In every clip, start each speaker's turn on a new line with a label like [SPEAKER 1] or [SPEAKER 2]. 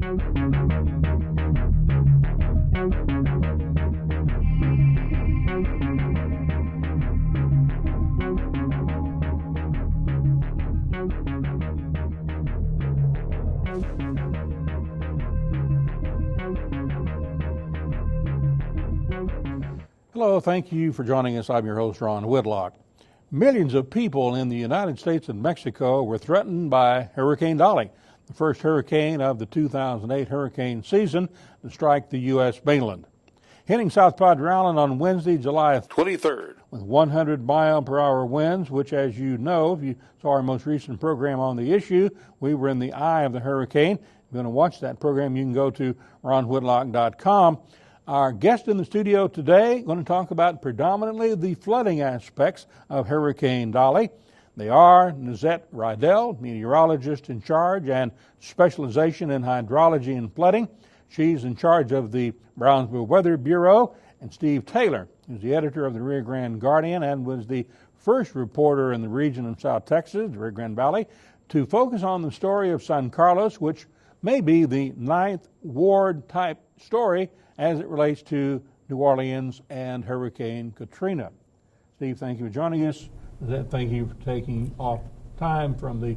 [SPEAKER 1] Hello, thank you for joining us. I'm your host, Ron Whitlock. Millions of people in the United States and Mexico were threatened by Hurricane Dolly, the first hurricane of the 2008 hurricane season to strike the U.S. mainland. Hitting South Padre Island on Wednesday, July 23rd, with 100-mile-per-hour winds, which, as you know, if you saw our most recent program on the issue, we were in the eye of the hurricane. If you're going to watch that program, you can go to ronwhitlock.com. Our guest in the studio today going to talk about predominantly the flooding aspects of Hurricane Dolly. They are Nizette Rydell, meteorologist in charge and specialization in hydrology and flooding. She's in charge of the Brownsville Weather Bureau, and Steve Taylor, who's the editor of the Rio Grande Guardian and was the first reporter in the region of South Texas, the Rio Grande Valley, to focus on the story of San Carlos, which may be the ninth ward type story as it relates to New Orleans and Hurricane Katrina. Steve, thank you for joining us. Thank you for taking off time from the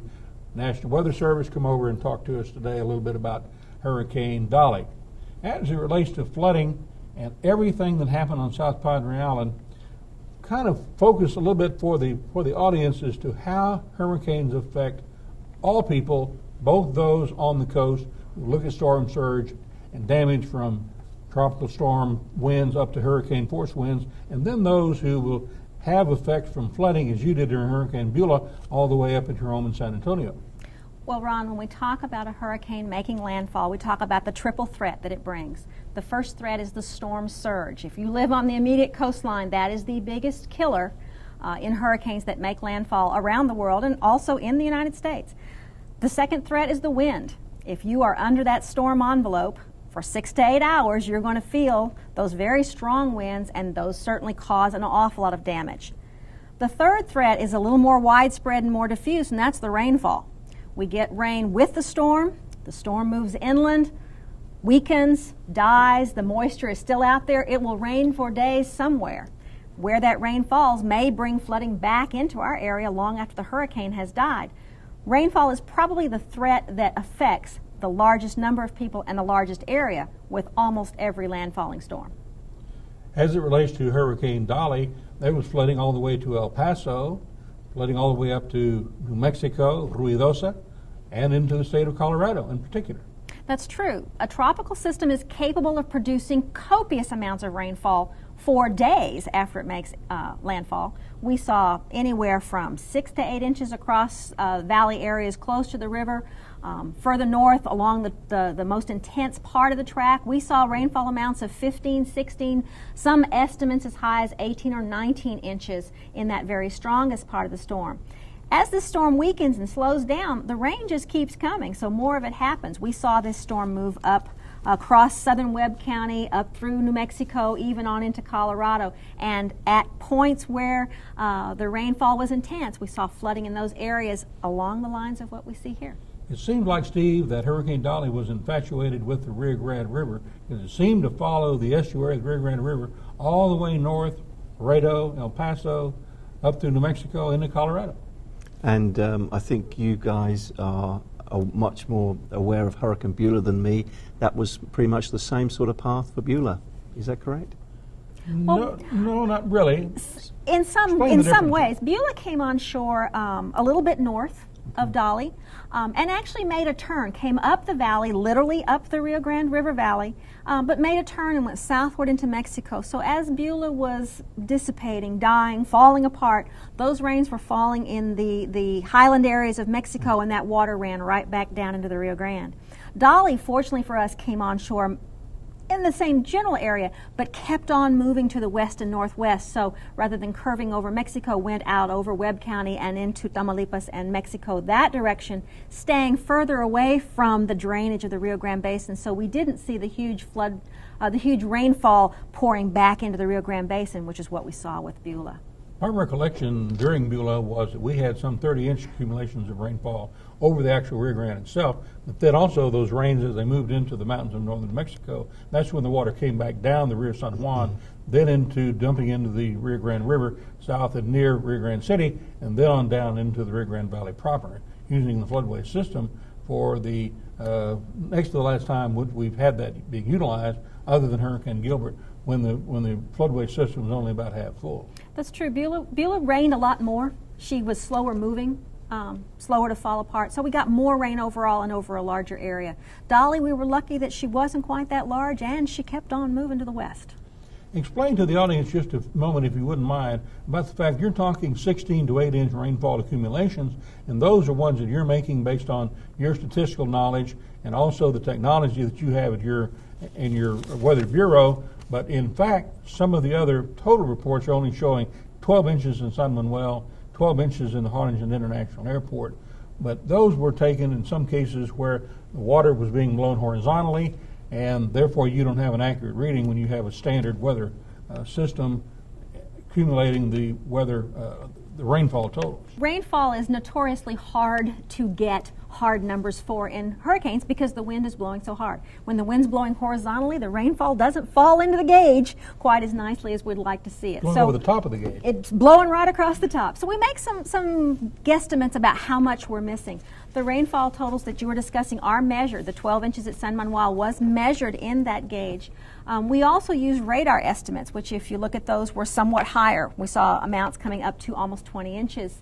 [SPEAKER 1] National Weather Service. Come over and talk to us today a little bit about Hurricane Dolly. As it relates to flooding and everything that happened on South Padre Island, kind of focus a little bit for the audience as to how hurricanes affect all people, both those on the coast who look at storm surge and damage from tropical storm winds up to hurricane force winds, and then those who will have effects from flooding, as you did during Hurricane Beulah, all the way up at your home in San Antonio.
[SPEAKER 2] Well, Ron, when we talk about a hurricane making landfall, we talk about the triple threat that it brings. The first threat is the storm surge. If you live on the immediate coastline, that is the biggest killer in hurricanes that make landfall around the world and also in the United States. The second threat is the wind. If you are under that storm envelope, for 6 to 8 hours, you're going to feel those very strong winds, and those certainly cause an awful lot of damage. The third threat is a little more widespread and more diffuse, and that's the rainfall. We get rain with the storm moves inland, weakens, dies, the moisture is still out there, it will rain for days somewhere. Where that rain falls may bring flooding back into our area long after the hurricane has died. Rainfall is probably the threat that affects the largest number of people and the largest area with almost every landfalling storm.
[SPEAKER 1] As it relates to Hurricane Dolly, there was flooding all the way to El Paso, flooding all the way up to New Mexico, Ruidosa, and into the state of Colorado in particular.
[SPEAKER 2] That's true. A tropical system is capable of producing copious amounts of rainfall for days after it makes landfall. We saw anywhere from 6 to 8 inches across valley areas close to the river. Further north along the most intense part of the track, we saw rainfall amounts of 15, 16, some estimates as high as 18 or 19 inches in that very strongest part of the storm. As the storm weakens and slows down, the rain just keeps coming, so more of it happens. We saw this storm move up across southern Webb County, up through New Mexico, even on into Colorado. And at points where the rainfall was intense, we saw flooding in those areas along the lines of what we see here.
[SPEAKER 1] It seemed like, Steve, that Hurricane Dolly was infatuated with the Rio Grande River because it seemed to follow the estuary of the Rio Grande River all the way north, Laredo, El Paso, up through New Mexico, into Colorado.
[SPEAKER 3] And I think you guys are much more aware of Hurricane Beulah than me. That was pretty much the same sort of path for Beulah. Is that correct?
[SPEAKER 2] Well,
[SPEAKER 1] no, not really.
[SPEAKER 2] In some ways, Beulah came on shore a little bit north of Dolly and actually made a turn, came up the valley, literally up the Rio Grande River Valley, but made a turn and went southward into Mexico. So as Beulah was dissipating, dying, falling apart, those rains were falling in the highland areas of Mexico, and that water ran right back down into the Rio Grande. Dolly, fortunately for us, came on shore in the same general area, but kept on moving to the west and northwest. So rather than curving over Mexico, went out over Webb County and into Tamaulipas and Mexico that direction, staying further away from the drainage of the Rio Grande Basin. So we didn't see the huge flood, the huge rainfall pouring back into the Rio Grande Basin, which is what we saw with Beulah.
[SPEAKER 1] My recollection during Beulah was that we had some 30-inch accumulations of rainfall over the actual Rio Grande itself, but then also those rains as they moved into the mountains of northern Mexico. That's when the water came back down the Rio San Juan, then into dumping into the Rio Grande River south and near Rio Grande City, and then on down into the Rio Grande Valley proper, using the floodway system for the next to the last time we've had that being utilized, other than Hurricane Gilbert, when the floodway system was only about half full.
[SPEAKER 2] That's true. Beulah rained a lot more. She was slower moving, slower to fall apart. So we got more rain overall and over a larger area. Dolly, we were lucky that she wasn't quite that large, and she kept on moving to the west.
[SPEAKER 1] Explain to the audience just a moment, if you wouldn't mind, about the fact you're talking 16 to 8-inch rainfall accumulations, and those are ones that you're making based on your statistical knowledge and also the technology that you have in your Weather Bureau. But in fact, some of the other total reports are only showing 12 inches in San Manuel, 12 inches in the Harlingen International Airport. But those were taken in some cases where the water was being blown horizontally, and therefore you don't have an accurate reading when you have a standard weather system accumulating the rainfall totals.
[SPEAKER 2] Rainfall is notoriously hard to get hard numbers for in hurricanes because the wind is blowing so hard. When the wind's blowing horizontally, the rainfall doesn't fall into the gauge quite as nicely as we'd like to see it.
[SPEAKER 1] Blowing over the top of the gauge.
[SPEAKER 2] It's blowing right across the top. So we make some guesstimates about how much we're missing. The rainfall totals that you were discussing are measured. The 12 inches at San Manuel was measured in that gauge. We also use radar estimates, which if you look at those were somewhat higher. We saw amounts coming up to almost 20 inches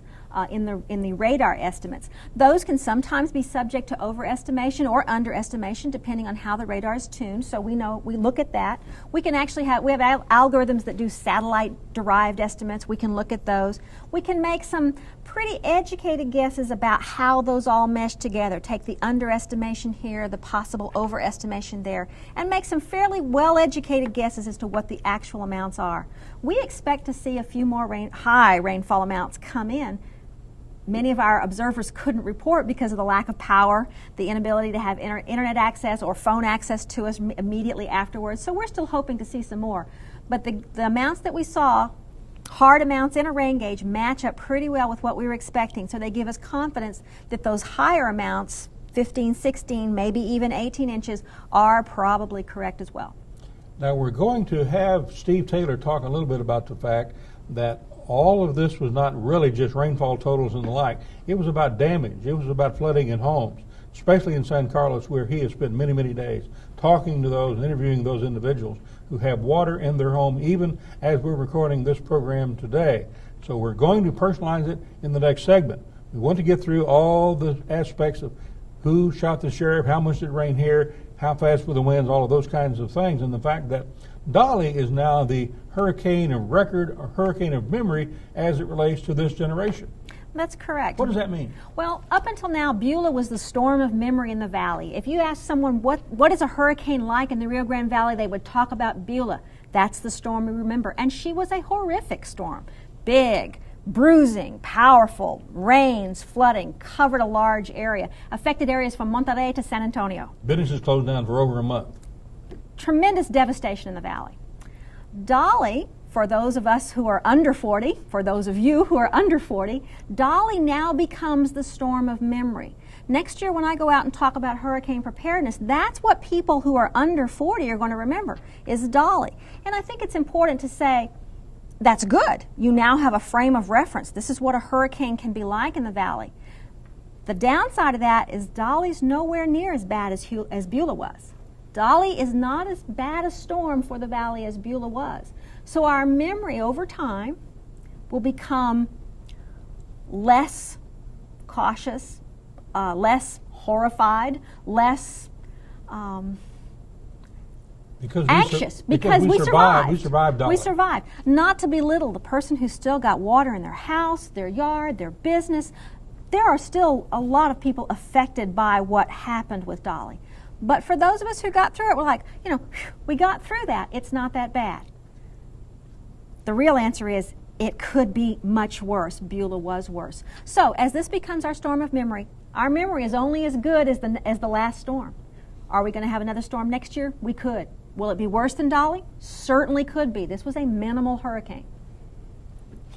[SPEAKER 2] in the radar estimates. Those can sometimes be subject to overestimation or underestimation depending on how the radar is tuned. So we look at that. We have algorithms that do satellite derived estimates. We can look at those. We can make some pretty educated guesses about how those all mesh together. Take the underestimation here, the possible overestimation there, and make some fairly well-educated guesses as to what the actual amounts are. We expect to see a few more high rainfall amounts come in. Many of our observers couldn't report because of the lack of power, the inability to have internet access or phone access to us immediately afterwards. So we're still hoping to see some more. But the amounts that we saw, hard amounts in a rain gauge, match up pretty well with what we were expecting. So they give us confidence that those higher amounts, 15, 16, maybe even 18 inches, are probably correct as well.
[SPEAKER 1] Now we're going to have Steve Taylor talk a little bit about the fact that all of this was not really just rainfall totals and the like. It was about damage. It was about flooding in homes, especially in San Carlos, where he has spent many, many days talking to those, interviewing those individuals who have water in their home, even as we're recording this program today. So we're going to personalize it in the next segment. We want to get through all the aspects of who shot the sheriff, how much did it rain here, how fast were the winds, all of those kinds of things, and the fact that Dolly is now the hurricane of record or hurricane of memory as it relates to this generation.
[SPEAKER 2] That's correct.
[SPEAKER 1] What does that mean?
[SPEAKER 2] Well, up until now, Beulah was the storm of memory in the valley. If you ask someone what is a hurricane like in the Rio Grande Valley, they would talk about Beulah. That's the storm we remember. And she was a horrific storm. Big, bruising, powerful, rains, flooding, covered a large area, affected areas from Monterrey to San Antonio.
[SPEAKER 1] Businesses closed down for over a month.
[SPEAKER 2] Tremendous devastation in the valley. Dolly, for those of us who are under 40, for those of you who are under 40, Dolly now becomes the storm of memory. Next year when I go out and talk about hurricane preparedness, that's what people who are under 40 are going to remember, is Dolly. And I think it's important to say, that's good. You now have a frame of reference. This is what a hurricane can be like in the valley. The downside of that is Dolly's nowhere near as bad as Beulah was. Dolly is not as bad a storm for the valley as Beulah was. So our memory over time will become less cautious, less horrified, less anxious because we survived.
[SPEAKER 1] We survived, Dolly.
[SPEAKER 2] We survived. Not to belittle the person who's still got water in their house, their yard, their business. There are still a lot of people affected by what happened with Dolly. But for those of us who got through it, we're like, we got through that. It's not that bad. The real answer is it could be much worse. Beulah was worse. So as this becomes our storm of memory, our memory is only as good as the last storm. Are we going to have another storm next year? We could. Will it be worse than Dolly? Certainly could be. This was a minimal hurricane.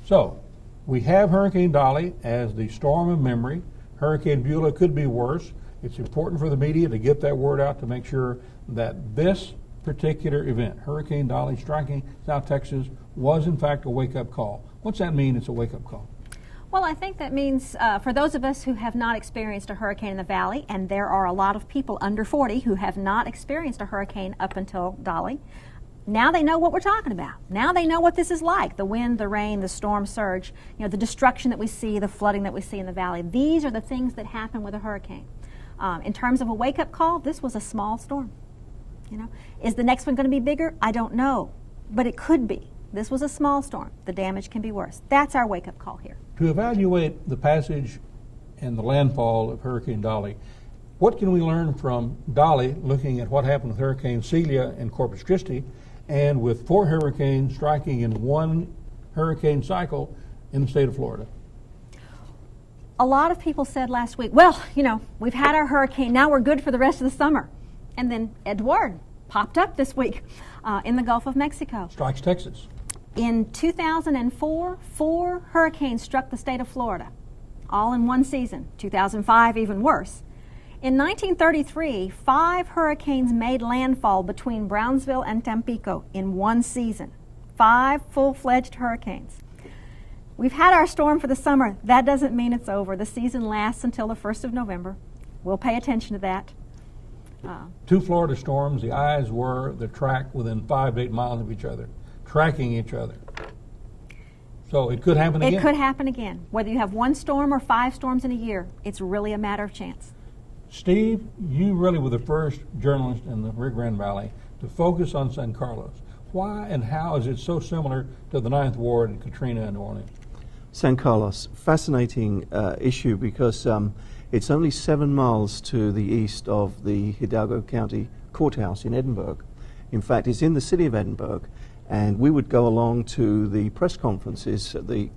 [SPEAKER 1] So we have Hurricane Dolly as the storm of memory. Hurricane Beulah could be worse. It's important for the media to get that word out to make sure that this particular event, Hurricane Dolly striking South Texas, was in fact a wake-up call. What's that mean, it's a wake-up call?
[SPEAKER 2] Well, I think that means for those of us who have not experienced a hurricane in the valley, and there are a lot of people under 40 who have not experienced a hurricane up until Dolly, now they know what we're talking about. Now they know what this is like, the wind, the rain, the storm surge, the destruction that we see, the flooding that we see in the valley. These are the things that happen with a hurricane. In terms of a wake-up call, this was a small storm. Is the next one going to be bigger? I don't know, but it could be. This was a small storm. The damage can be worse. That's our wake-up call here.
[SPEAKER 1] To evaluate the passage and the landfall of Hurricane Dolly, what can we learn from Dolly, looking at what happened with Hurricane Celia in Corpus Christi, and with 4 hurricanes striking in one hurricane cycle in the state of Florida?
[SPEAKER 2] A lot of people said last week, well, we've had our hurricane, now we're good for the rest of the summer. And then Edward popped up this week in the Gulf of Mexico.
[SPEAKER 1] Strikes Texas.
[SPEAKER 2] In 2004, 4 hurricanes struck the state of Florida, all in one season. 2005, even worse. In 1933, 5 hurricanes made landfall between Brownsville and Tampico in one season. 5 full-fledged hurricanes. We've had our storm for the summer. That doesn't mean it's over. The season lasts until the 1st of November. We'll pay attention to that.
[SPEAKER 1] 2 Florida storms, the eyes were the track within 5 to 8 miles of each other, tracking each other. So it could happen again?
[SPEAKER 2] It could happen again. Whether you have 1 storm or 5 storms in a year, it's really a matter of chance.
[SPEAKER 1] Steve, you really were the first journalist in the Rio Grande Valley to focus on San Carlos. Why and how is it so similar to the 9th Ward and Katrina in New Orleans?
[SPEAKER 3] San Carlos, fascinating issue because it's only 7 miles to the east of the Hidalgo County Courthouse in Edinburgh. In fact, it's in the city of Edinburgh, and we would go along to the press conferences at the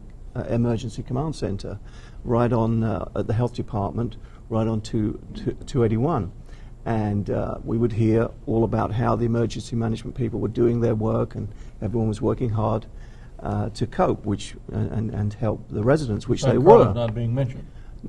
[SPEAKER 3] Emergency Command Center, right on at the Health Department, right on 281. And we would hear all about how the emergency management people were doing their work, and everyone was working hard to cope, and help the residents, which they were.
[SPEAKER 1] San Carlos not being mentioned.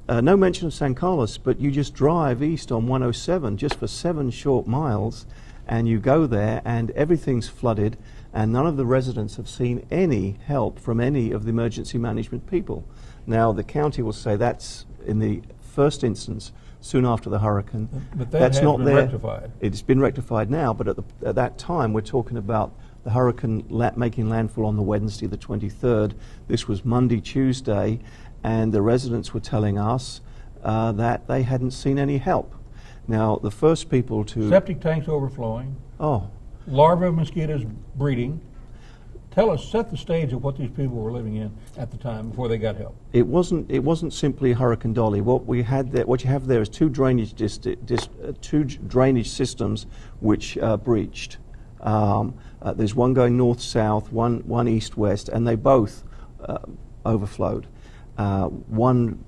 [SPEAKER 3] No mention of San Carlos, but you just drive east on 107 just for 7 short miles, and you go there, and everything's flooded, and none of the residents have seen any help from any of the emergency management people. Now, the county will say that's in the first instance, soon after the hurricane.
[SPEAKER 1] But that's not been rectified.
[SPEAKER 3] It's been rectified now, but at that time, we're talking about the hurricane making landfall on the Wednesday, the 23rd. This was Monday, Tuesday, and the residents were telling us that they hadn't seen any help. Now, the first people to...
[SPEAKER 1] Septic tanks overflowing.
[SPEAKER 3] Oh.
[SPEAKER 1] Larvae of mosquitoes breeding. Tell us, set the stage of what these people were living in at the time before they got help.
[SPEAKER 3] It wasn't simply Hurricane Dolly. What you have there is 2 drainage systems which breached. There's one going north-south, one east-west, and they both overflowed. The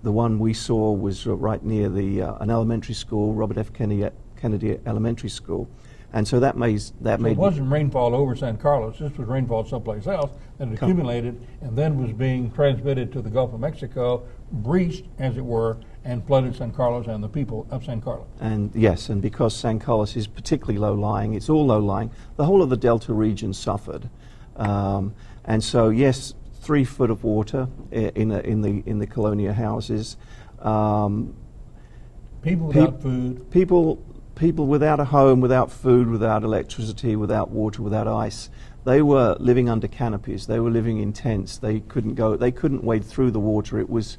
[SPEAKER 3] one we saw was right near an elementary school, Robert F. Kennedy Elementary School, and so that made.
[SPEAKER 1] It wasn't rainfall over San Carlos. This was rainfall someplace else that accumulated and then was being transmitted to the Gulf of Mexico, breached, as it were, and flooded San Carlos and the people of San Carlos.
[SPEAKER 3] And yes, and because San Carlos is particularly low-lying, it's all low-lying. The whole of the Delta region suffered, and so yes, 3 foot of water in the Colonia houses.
[SPEAKER 1] People without food.
[SPEAKER 3] People without a home, without food, without electricity, without water, without ice. They were living under canopies. They were living in tents. They couldn't wade through the water. It was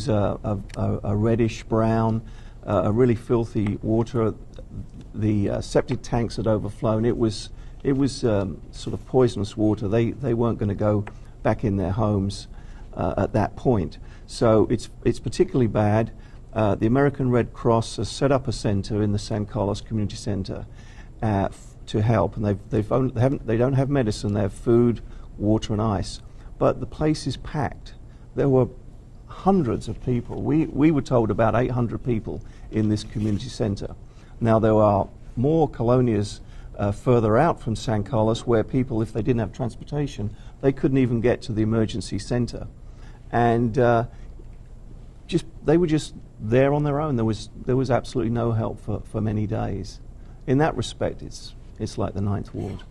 [SPEAKER 3] a reddish brown, a really filthy water. The septic tanks had overflown. It was sort of poisonous water. They weren't going to go back in their homes at that point. So it's particularly bad. The American Red Cross has set up a center in the San Carlos Community Center to help, and they don't have medicine. They have food, water, and ice, but the place is packed. There were hundreds of people. We were told about 800 people in this community center. Now there are more colonias further out from San Carlos where people, if they didn't have transportation, they couldn't even get to the emergency center, and they were just there on their own. There was absolutely no help for many days. In that respect, it's like the Ninth Ward.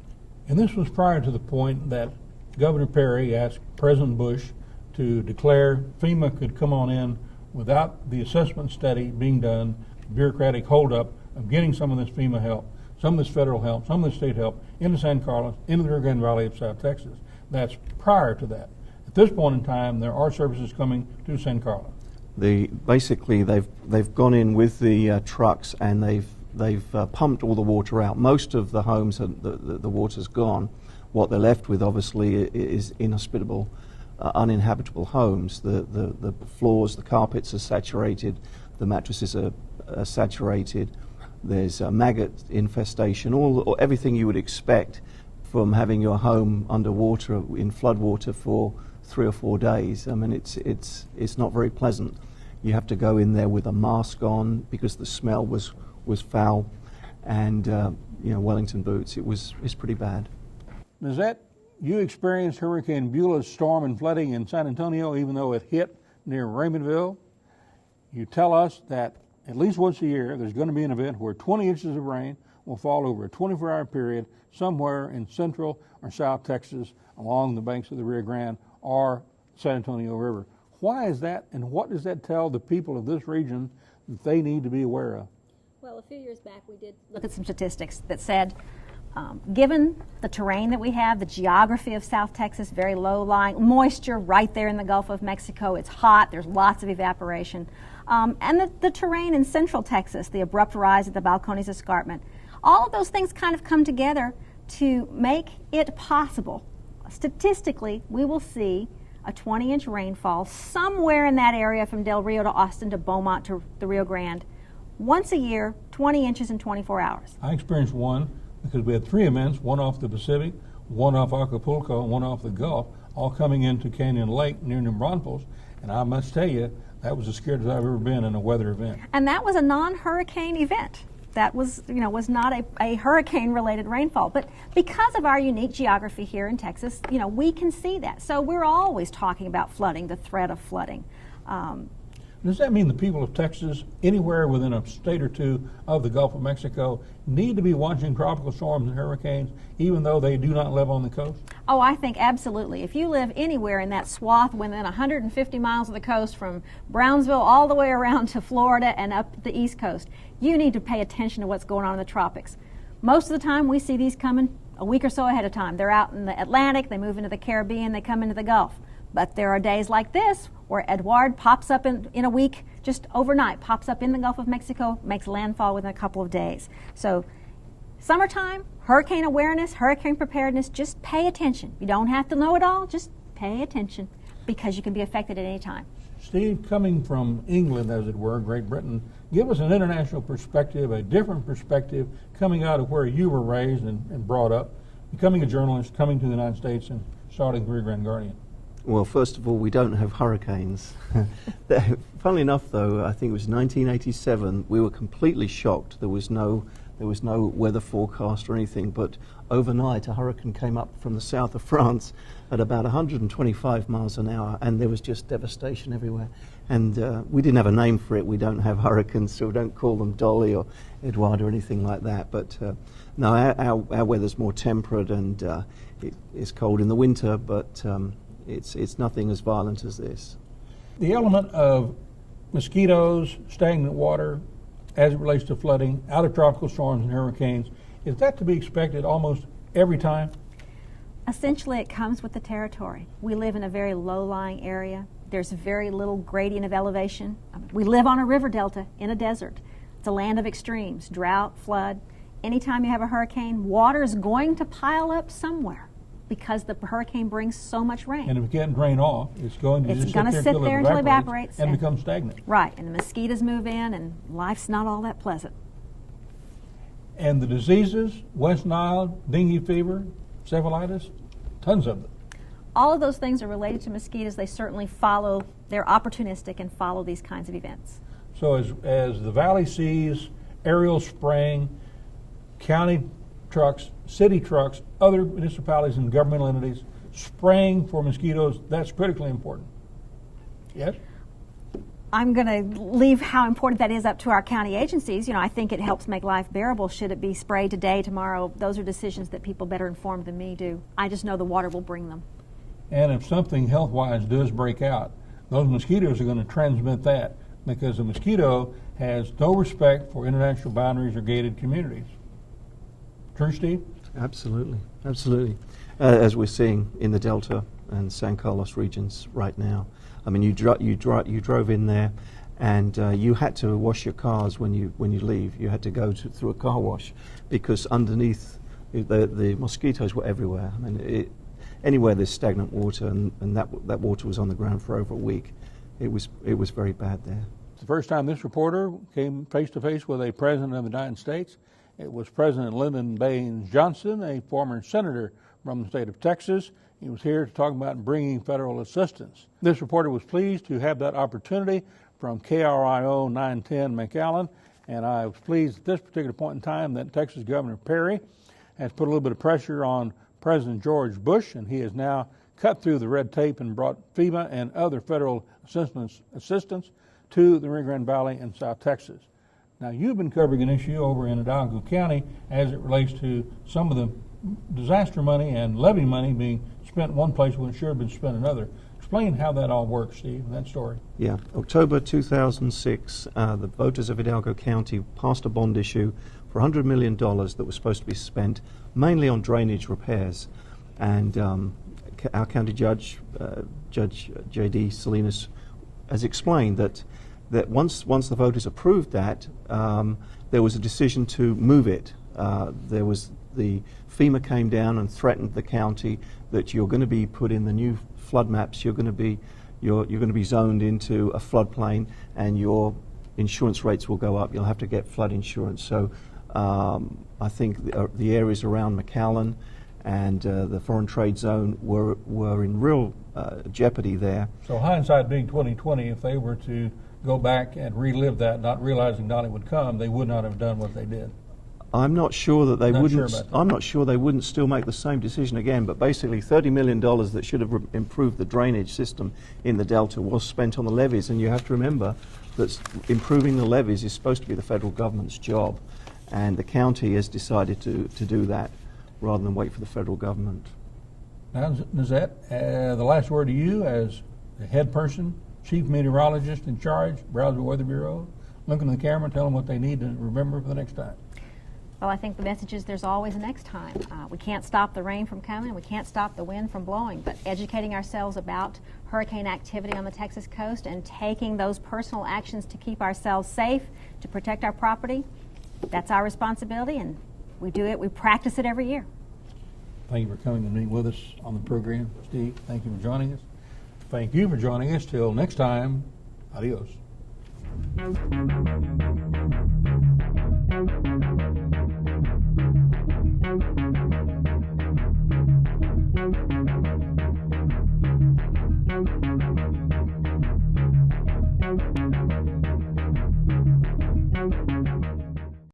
[SPEAKER 1] And this was prior to the point that Governor Perry asked President Bush to declare FEMA could come on in without the assessment study being done, bureaucratic holdup of getting some of this FEMA help, some of this federal help, some of this state help into San Carlos, into the Rio Grande Valley of South Texas. That's prior to that. At this point in time, there are services coming to San Carlos.
[SPEAKER 3] Basically, they've gone in with the trucks and they've pumped all the water out. Most of the homes, the water's gone. What they're left with, obviously, is inhospitable, uninhabitable homes. The floors, the carpets are saturated, the mattresses are saturated. There's a maggot infestation, everything you would expect from having your home underwater in floodwater for 3 or 4 days. I mean, it's not very pleasant. You have to go in there with a mask on because the smell was foul, and Wellington boots. It's pretty bad.
[SPEAKER 1] Lizette, you experienced Hurricane Beulah's storm and flooding in San Antonio, even though it hit near Raymondville. You tell us that at least once a year there's going to be an event where 20 inches of rain will fall over a 24-hour period somewhere in central or south Texas along the banks of the Rio Grande or San Antonio River. Why is that, and what does that tell the people of this region that they need to be aware of?
[SPEAKER 2] Well, a few years back we did look at some statistics that said given the terrain that we have, the geography of South Texas, very low-lying, moisture right there in the Gulf of Mexico, it's hot, there's lots of evaporation, and the terrain in central Texas, the abrupt rise of the Balcones Escarpment, all of those things kind of come together to make it possible. Statistically, we will see a 20-inch rainfall somewhere in that area from Del Rio to Austin to Beaumont to the Rio Grande. Once a year, 20 inches in 24 hours.
[SPEAKER 1] I experienced one because we had 3 events, one off the Pacific, one off Acapulco, and one off the Gulf, all coming into Canyon Lake near New Braunfels. And I must tell you, that was as scared as I've ever been in a weather event.
[SPEAKER 2] And that was a non-hurricane event. That was not a hurricane-related rainfall. But because of our unique geography here in Texas, we can see that. So we're always talking about flooding, the threat of flooding.
[SPEAKER 1] Does that mean the people of Texas, anywhere within a state or two of the Gulf of Mexico, need to be watching tropical storms and hurricanes, even though they do not live on the coast?
[SPEAKER 2] Oh, I think absolutely. If you live anywhere in that swath within 150 miles of the coast, from Brownsville all the way around to Florida and up the East Coast, you need to pay attention to what's going on in the tropics. Most of the time, we see these coming a week or so ahead of time. They're out in the Atlantic, they move into the Caribbean, they come into the Gulf. But there are days like this where Edouard pops up in a week, just overnight, pops up in the Gulf of Mexico, makes landfall within a couple of days. So summertime, hurricane awareness, hurricane preparedness, just pay attention. You don't have to know it all, just pay attention because you can be affected at any time.
[SPEAKER 1] Steve, coming from England, as it were, Great Britain, give us an international perspective, a different perspective coming out of where you were raised and brought up, becoming a journalist, coming to the United States and starting the Rio Grande Guardian.
[SPEAKER 3] Well, first of all, we don't have hurricanes. Funnily enough, though, I think it was 1987, we were completely shocked. There was no weather forecast or anything, but overnight a hurricane came up from the south of France at about 125 miles an hour, and there was just devastation everywhere. And we didn't have a name for it. We don't have hurricanes, so we don't call them Dolly or Edouard or anything like that. But no, our weather's more temperate, and it's cold in the winter, but it's nothing as violent as this.
[SPEAKER 1] The element of mosquitoes, stagnant water, as it relates to flooding, out of tropical storms and hurricanes, is that to be expected almost every time?
[SPEAKER 2] Essentially, it comes with the territory. We live in a very low-lying area. There's very little gradient of elevation. We live on a river delta in a desert. It's a land of extremes, drought, flood. Anytime you have a hurricane, water is going to pile up somewhere, because the hurricane brings so much rain.
[SPEAKER 1] And if it can't drain off, it's going to
[SPEAKER 2] sit there until it evaporates
[SPEAKER 1] and become stagnant.
[SPEAKER 2] Right, and the mosquitoes move in, and life's not all that pleasant.
[SPEAKER 1] And the diseases, West Nile, dengue fever, cephalitis, tons of them.
[SPEAKER 2] All of those things are related to mosquitoes. They certainly follow, they're opportunistic and follow these kinds of events.
[SPEAKER 1] So as the valley sees aerial spraying, county trucks, city trucks, other municipalities and governmental entities spraying for mosquitoes, that's critically important. Yes?
[SPEAKER 2] I'm going to leave how important that is up to our county agencies. You know, I think it helps make life bearable. Should it be sprayed today, tomorrow? Those are decisions that people better informed than me do. I just know the water will bring them.
[SPEAKER 1] And if something health-wise does break out, those mosquitoes are going to transmit that, because a mosquito has no respect for international boundaries or gated communities. True, Steve?
[SPEAKER 3] Absolutely, absolutely. As we're seeing in the Delta and San Carlos regions right now. I mean, you drove in there, and you had to wash your cars when you leave. You had to go through a car wash because underneath the mosquitoes were everywhere. I mean, anywhere there's stagnant water, and that water was on the ground for over a week. It was very bad there.
[SPEAKER 1] It's the first time this reporter came face to face with a president of the United States. It was President Lyndon Baines Johnson, a former senator from the state of Texas. He was here to talk about bringing federal assistance. This reporter was pleased to have that opportunity from KRIO 910 McAllen, and I was pleased at this particular point in time that Texas Governor Perry has put a little bit of pressure on President George Bush, and he has now cut through the red tape and brought FEMA and other federal assistance to the Rio Grande Valley and South Texas. Now, you've been covering an issue over in Hidalgo County as it relates to some of the disaster money and levy money being spent one place when it should have been spent another. Explain how that all works, Steve, that story.
[SPEAKER 3] Yeah, October 2006, the voters of Hidalgo County passed a bond issue for $100 million that was supposed to be spent mainly on drainage repairs. And our county judge, Judge J.D. Salinas, has explained that once the voters approved that, there was a decision to move it. The FEMA came down and threatened the county that you're going to be put in the new flood maps. You're going to be zoned into a floodplain, and your insurance rates will go up. You'll have to get flood insurance. So I think the areas around McAllen and the foreign trade zone were in real jeopardy there.
[SPEAKER 1] So hindsight being 20/20, if they were to go back and relive that, not realizing Dolly would come, they would not have done what they did.
[SPEAKER 3] I'm not sure that they wouldn't.
[SPEAKER 1] Sure
[SPEAKER 3] I'm not sure they wouldn't still make the same decision again. But basically, $30 million that should have improved the drainage system in the Delta was spent on the levees. And you have to remember that improving the levees is supposed to be the federal government's job, and the county has decided to do that rather than wait for the federal government.
[SPEAKER 1] Now, Nazette, the last word to you as the head person, chief meteorologist in charge, Brownsville Weather Bureau. Look in the camera and tell them what they need to remember for the next time.
[SPEAKER 2] Well, I think the message is there's always a next time. We can't stop the rain from coming. We can't stop the wind from blowing. But educating ourselves about hurricane activity on the Texas coast and taking those personal actions to keep ourselves safe, to protect our property, that's our responsibility, and we do it. We practice it every year.
[SPEAKER 1] Thank you for coming and meeting with us on the program, Steve. Thank you for joining us. Thank you for joining us. Till next time, adios.